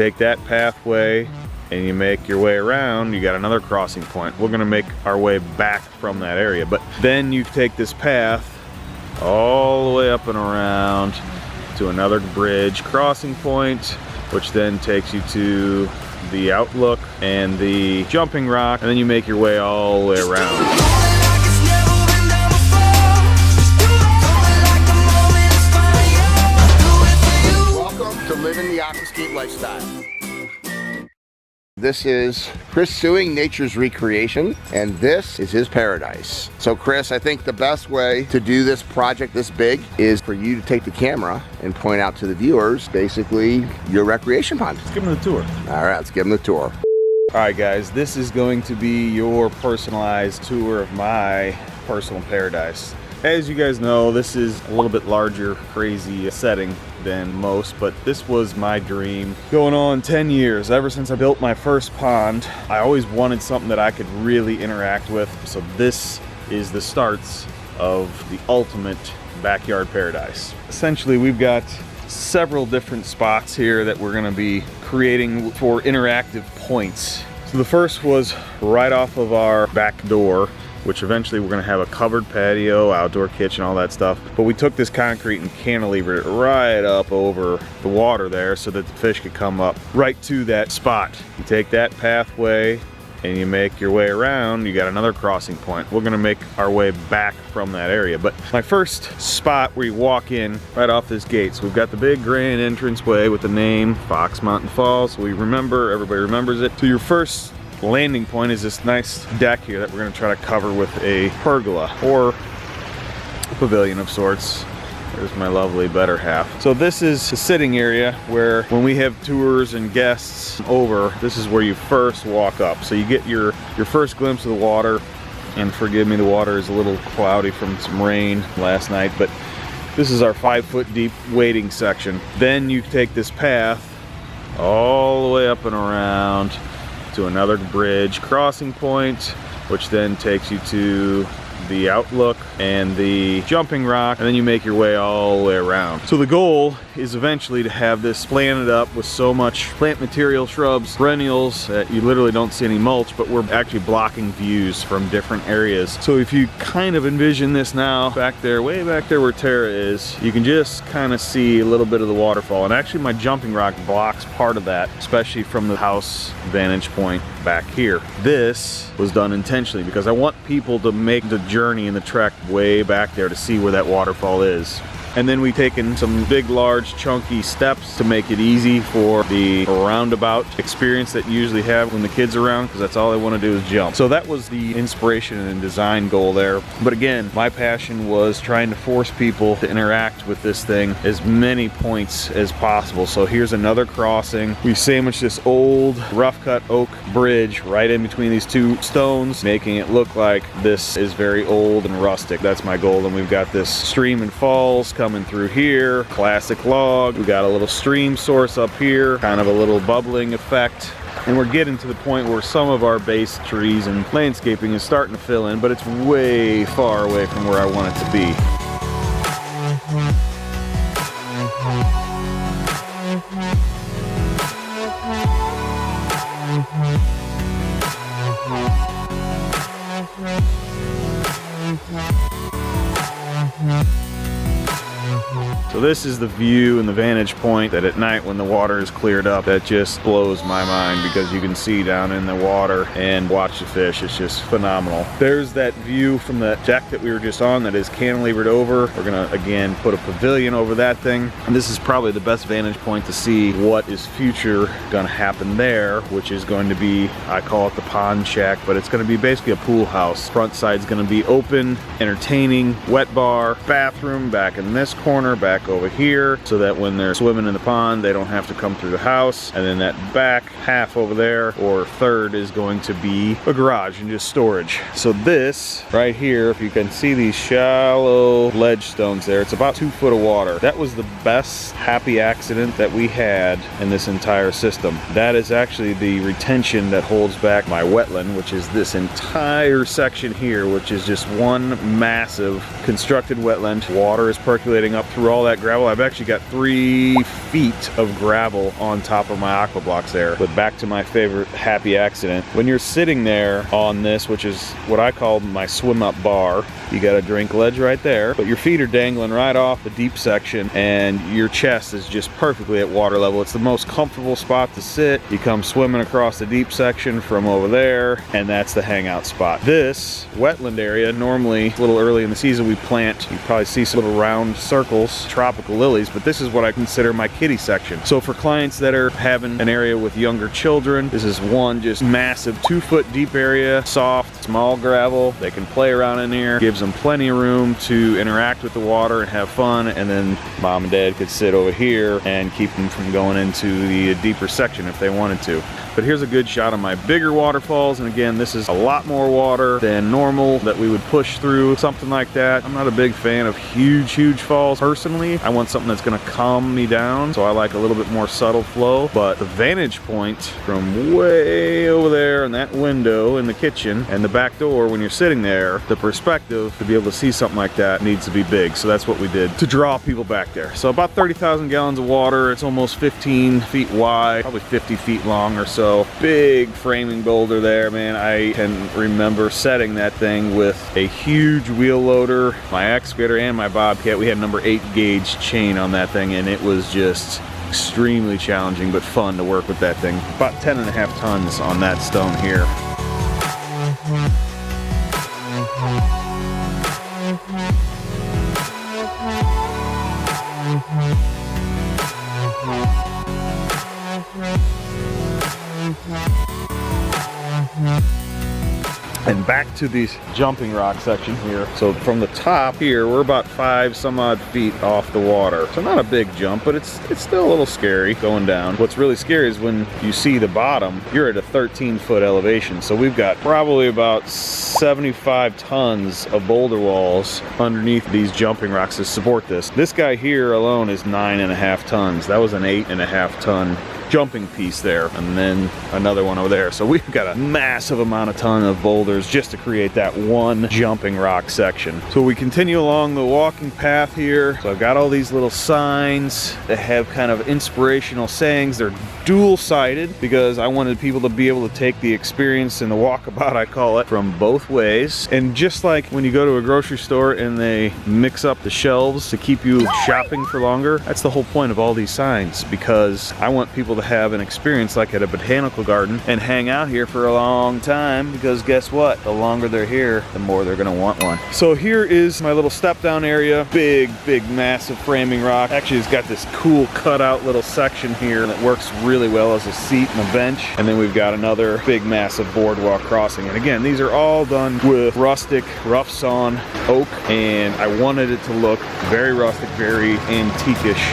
take that pathway and you make your way around, you got another crossing point. We're gonna make our way back from that area, but then you take this path all the way up and around to another bridge crossing point, which then takes you to the outlook and the jumping rock, and then you make your way all the way around. Welcome to living the Aquascape lifestyle. This is Chris Siewing, Nature's Recreation, and this is his paradise. So Chris, I think the best way to do this project this big is for you to take the camera and point out to the viewers, basically, your recreation pond. Let's give them the tour. All right, let's give them the tour. All right, guys, this is going to be your personalized tour of my personal paradise. As you guys know, this is a little bit larger, crazy setting than most, but this was my dream going on 10 years. Ever since I built my first pond, I always wanted something that I could really interact with. So this is the starts of the ultimate backyard paradise. Essentially, we've got several different spots here that we're gonna be creating for interactive points. So the first was right off of our back door, which eventually we're gonna have a covered patio, outdoor kitchen, all that stuff. But we took this concrete and cantilevered it right up over the water there so that the fish could come up right to that spot. You take that pathway and you make your way around, you got another crossing point. We're gonna make our way back from that area. But my first spot where you walk in right off this gate, so we've got the big grand entranceway with the name Fox Mountain Falls. So we remember, everybody remembers it. So your first landing point is this nice deck here that we're going to try to cover with a pergola or a pavilion of sorts. There's my lovely better half. So this is the sitting area where when we have tours and guests over, this is where you first walk up. So you get your first glimpse of the water, and forgive me, the water is a little cloudy from some rain last night, but this is our 5-foot deep wading section. Then you take this path all the way up and around to another bridge crossing point, which then takes you to the outlook and the jumping rock, and then you make your way all the way around. So the goal is eventually to have this planted up with so much plant material, shrubs, perennials that you literally don't see any mulch, but we're actually blocking views from different areas. So if you kind of envision this now, back there, way back there where Tara is, you can just kind of see a little bit of the waterfall. And actually my jumping rock blocks part of that, especially from the house vantage point back here. This was done intentionally because I want people to make the journey and the trek way back there to see where that waterfall is. And then we've taken some big, large, chunky steps to make it easy for the roundabout experience that you usually have when the kids are around, because that's all they want to do is jump. So that was the inspiration and design goal there. But again, my passion was trying to force people to interact with this thing as many points as possible. So here's another crossing. We sandwiched this old rough cut oak bridge right in between these two stones, making it look like this is very old and rustic. That's my goal. And we've got this stream and falls coming through here, classic log. We got a little stream source up here, kind of a little bubbling effect. And we're getting to the point where some of our base trees and landscaping is starting to fill in, but it's way far away from where I want it to be. So this is the view and the vantage point that at night when the water is cleared up, that just blows my mind because you can see down in the water and watch the fish. It's just phenomenal. There's that view from the deck that we were just on that is cantilevered over. We're gonna, again, put a pavilion over that thing. And this is probably the best vantage point to see what is future gonna happen there, which is going to be, I call it the pond shack, but it's gonna be basically a pool house. Front side's gonna be open, entertaining, wet bar, bathroom back in this corner, back over here, so that when they're swimming in the pond they don't have to come through the house. And then that back half over there, or third, is going to be a garage and just storage. So this right here, if you can see these shallow ledge stones there, it's about 2 foot of water. That was the best happy accident that we had in this entire system. That is actually the retention that holds back my wetland, which is this entire section here, which is just one massive constructed wetland. Water is percolating up through all that gravel. I've actually got 3 feet of gravel on top of my aqua blocks there. But back to my favorite happy accident. When you're sitting there on this, which is what I call my swim up bar, you got a drink ledge right there, but your feet are dangling right off the deep section and your chest is just perfectly at water level. It's the most comfortable spot to sit. You come swimming across the deep section from over there, and that's the hangout spot. This wetland area, normally a little early in the season, we plant, you probably see some little round circles, tropical lilies, but this is what I consider my kiddie section. So for clients that are having an area with younger children, this is one just massive 2-foot deep area, soft, small gravel. They can play around in here, gives them plenty of room to interact with the water and have fun, and then mom and dad could sit over here and keep them from going into the deeper section if they wanted to. But here's a good shot of my bigger waterfalls, and again, this is a lot more water than normal that we would push through, something like that. I'm not a big fan of huge falls personally. I want something that's gonna calm me down, so I like a little bit more subtle flow. But the vantage point from way over there in that window in the kitchen and the back door, when you're sitting there, the perspective to be able to see something like that needs to be big. So that's what we did to draw people back there. So about 30,000 gallons of water. It's almost 15 feet wide, probably 50 feet long or so. Big framing boulder there, man. I can remember setting that thing with a huge wheel loader, my excavator and my bobcat. We had number 8 gauge chain on that thing, and it was just extremely challenging but fun to work with that thing. About 10.5 tons on that stone here. And back to the jumping rock section here. So from the top here, we're about 5 some odd feet off the water. So not a big jump, but it's still a little scary going down. What's really scary is when you see the bottom, you're at a 13-foot elevation. So we've got probably about 75 tons of boulder walls underneath these jumping rocks to support this. This guy here alone is 9.5 tons. That was an 8.5 ton jumping piece there, and then another one over there. So we've got a massive amount of ton of boulders just to create that one jumping rock section. So we continue along the walking path here. So I've got all these little signs that have kind of inspirational sayings. They're dual-sided because I wanted people to be able to take the experience and the walkabout, I call it, from both ways. And just like when you go to a grocery store and they mix up the shelves to keep you shopping for longer, that's the whole point of all these signs, because I want people to have an experience like at a botanical garden and hang out here for a long time, because guess what? The longer they're here, the more they're gonna want one. So here is my little step down area. Big massive framing rock. Actually, it's got this cool cutout little section here that works really well as a seat and a bench. And then we've got another big massive boardwalk crossing. And again, these are all done with rustic, rough sawn oak, and I wanted it to look very rustic, very antique-ish.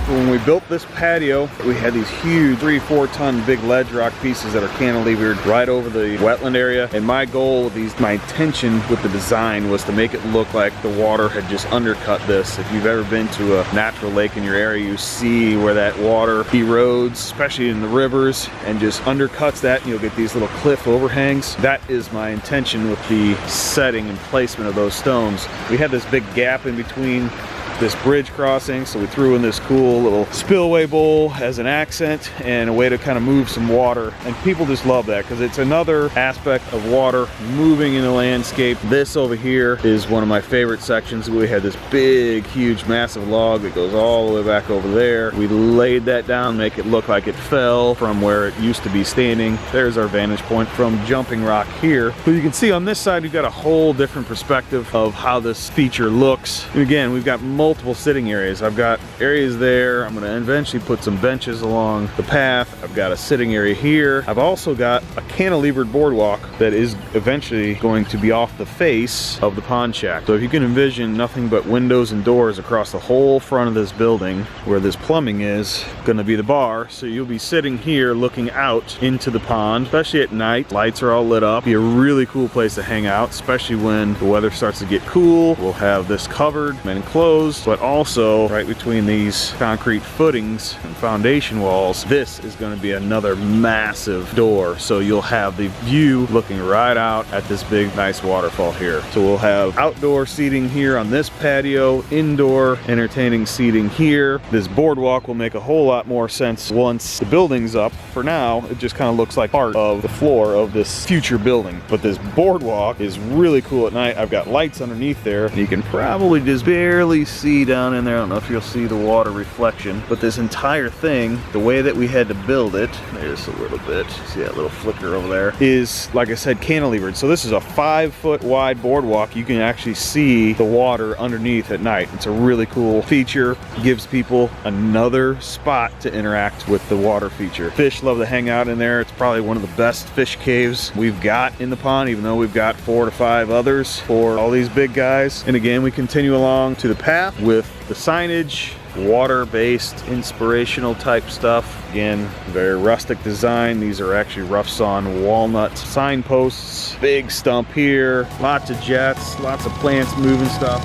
When we built this patio, we had these huge 3-4 ton big ledge rock pieces that are cantilevered right over the wetland area. And my goal with these, my intention with the design was to make it look like the water had just undercut this. If you've ever been to a natural lake in your area, you see where that water erodes, especially in the rivers, and just undercuts that, and you'll get these little cliff overhangs. That is my intention with the setting and placement of those stones. We had this big gap in between this bridge crossing, so we threw in this cool little spillway bowl as an accent and a way to kind of move some water, and people just love that because it's another aspect of water moving in the landscape. This over here is one of my favorite sections. We had this big, huge, massive log that goes all the way back over there. We laid that down, make it look like it fell from where it used to be standing. There's our vantage point from jumping rock here. So you can see on this side, we've got a whole different perspective of how this feature looks. And again, we've got multiple multiple sitting areas. I've got areas there. I'm gonna eventually put some benches along the path. I've got a sitting area here. I've also got a cantilevered boardwalk that is eventually going to be off the face of the pond shack. So if you can envision nothing but windows and doors across the whole front of this building, where this plumbing is gonna be the bar. So you'll be sitting here looking out into the pond, especially at night. Lights are all lit up. Be a really cool place to hang out, especially when the weather starts to get cool. We'll have this covered and enclosed, but also right between these concrete footings and foundation walls, this is going to be another massive door. So you'll have the view looking right out at this big, nice waterfall here. So we'll have outdoor seating here on this patio, indoor entertaining seating here. This boardwalk will make a whole lot more sense once the building's up. For now, it just kind of looks like part of the floor of this future building. But this boardwalk is really cool at night. I've got lights underneath there, and you can probably just barely see down in there. I don't know if you'll see the water reflection, but this entire thing, the way that we had to build it, there's a little bit, see that little flicker over there, is, like I said, cantilevered. So this is a 5-foot wide boardwalk. You can actually see the water underneath at night. It's a really cool feature. Gives people another spot to interact with the water feature. Fish love to hang out in there. It's probably one of the best fish caves we've got in the pond, even though we've got 4 to 5 others for all these big guys. And again, we continue along to the path with the signage, water-based inspirational type stuff. Again, very rustic design. These are actually rough sawn walnut signposts. Big stump here, lots of jets, lots of plants moving stuff.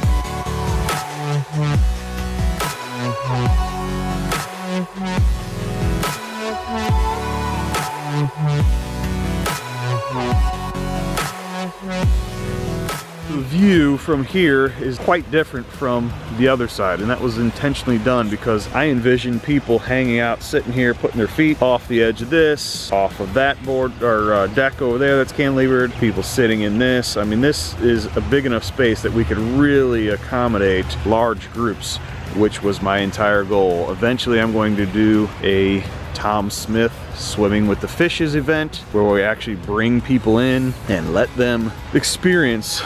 The view from here is quite different from the other side, and that was intentionally done because I envision people hanging out, sitting here, putting their feet off the edge of this, off of that board or deck over there that's cantilevered, people sitting in this. I mean, this is a big enough space that we could really accommodate large groups, which was my entire goal. Eventually, I'm going to do a Tom Smith Swimming with the Fishes event where we actually bring people in and let them experience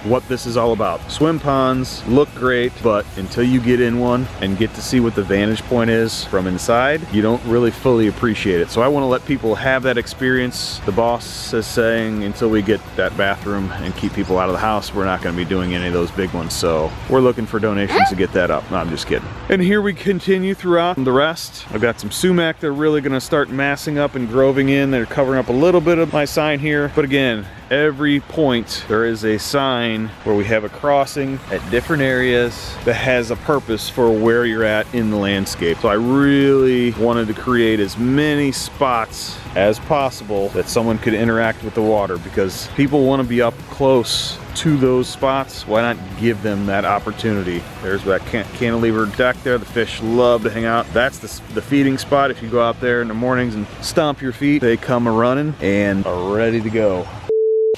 what this is all about. Swim ponds look great, but until you get in one and get to see what the vantage point is from inside, you don't really fully appreciate it. So I want to let people have that experience. The boss is saying until we get that bathroom and keep people out of the house, we're not going to be doing any of those big ones. So we're looking for donations to get that up. No, I'm just kidding. And here we continue throughout the rest. I've got some sumac they're really going to start massing up and groving in. They're covering up a little bit of my sign here. But again, every point there is a sign where we have a crossing at different areas that has a purpose for where you're at in the landscape. So I really wanted to create as many spots as possible that someone could interact with the water, because people want to be up close to those spots. Why not give them that opportunity? There's that cantilever deck there. The fish love to hang out. That's the feeding spot. If you go out there in the mornings and stomp your feet, they come a-running and are ready to go.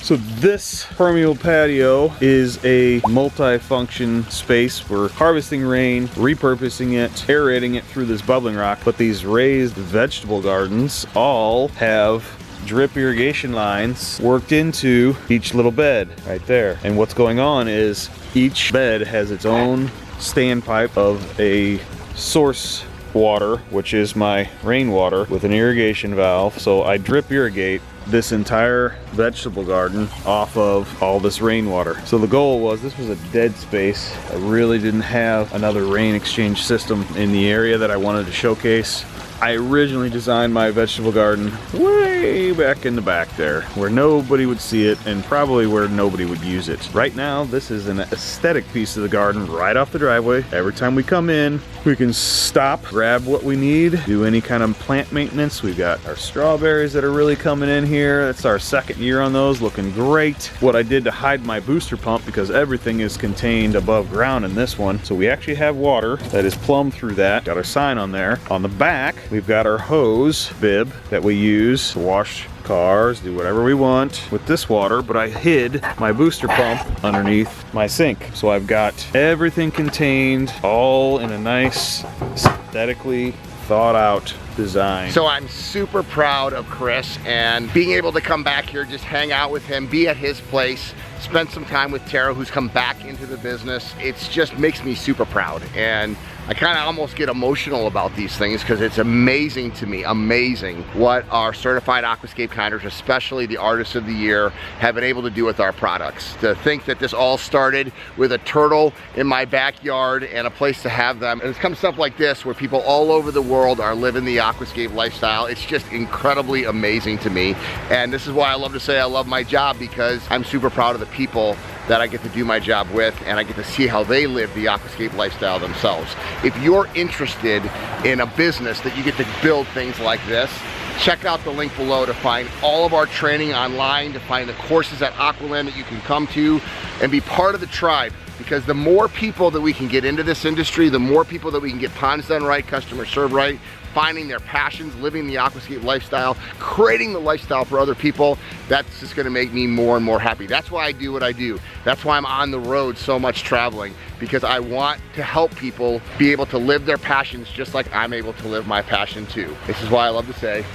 So this permeable patio is a multi-function space. We're harvesting rain, repurposing it, aerating it through this bubbling rock. But these raised vegetable gardens all have drip irrigation lines worked into each little bed right there. And what's going on is each bed has its own standpipe of a source water, which is my rainwater, with an irrigation valve. So I drip irrigate this entire vegetable garden off of all this rainwater. So the goal was, this was a dead space. I really didn't have another rain exchange system in the area that I wanted to showcase. I originally designed my vegetable garden way back in the back there, where nobody would see it and probably where nobody would use it. Right now, this is an aesthetic piece of the garden right off the driveway. Every time we come in, we can stop, grab what we need, do any kind of plant maintenance. We've got our strawberries that are really coming in here. That's our second year on those, looking great. What I did to hide my booster pump, because everything is contained above ground in this one, so we actually have water that is plumbed through that. Got our sign on there. On the back, we've got our hose bib that we use to wash cars, do whatever we want with this water, but I hid my booster pump underneath my sink. So I've got everything contained, all in a nice, aesthetically thought out design. So I'm super proud of Chris, and being able to come back here, just hang out with him, be at his place, spent some time with Tara, who's come back into the business. It's just makes me super proud, and I kind of almost get emotional about these things because it's amazing to me, amazing what our certified aquascape kinders, especially the Artists of the Year, have been able to do with our products. To think that this all started with a turtle in my backyard and a place to have them, and it's come stuff like this where people all over the world are living the aquascape lifestyle. It's just incredibly amazing to me, and this is why I love to say I love my job, because I'm super proud of the people that I get to do my job with, and I get to see how they live the aquascape lifestyle themselves. If you're interested in a business that you get to build things like this, check out the link below to find all of our training online, to find the courses at Aqualand that you can come to and be part of the tribe. Because the more people that we can get into this industry, the more people that we can get ponds done right, customer served right, finding their passions, living the aquascape lifestyle, creating the lifestyle for other people, that's just gonna make me more and more happy. That's why I do what I do. That's why I'm on the road so much traveling, because I want to help people be able to live their passions just like I'm able to live my passion too. This is why I love to say,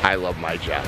I love my job.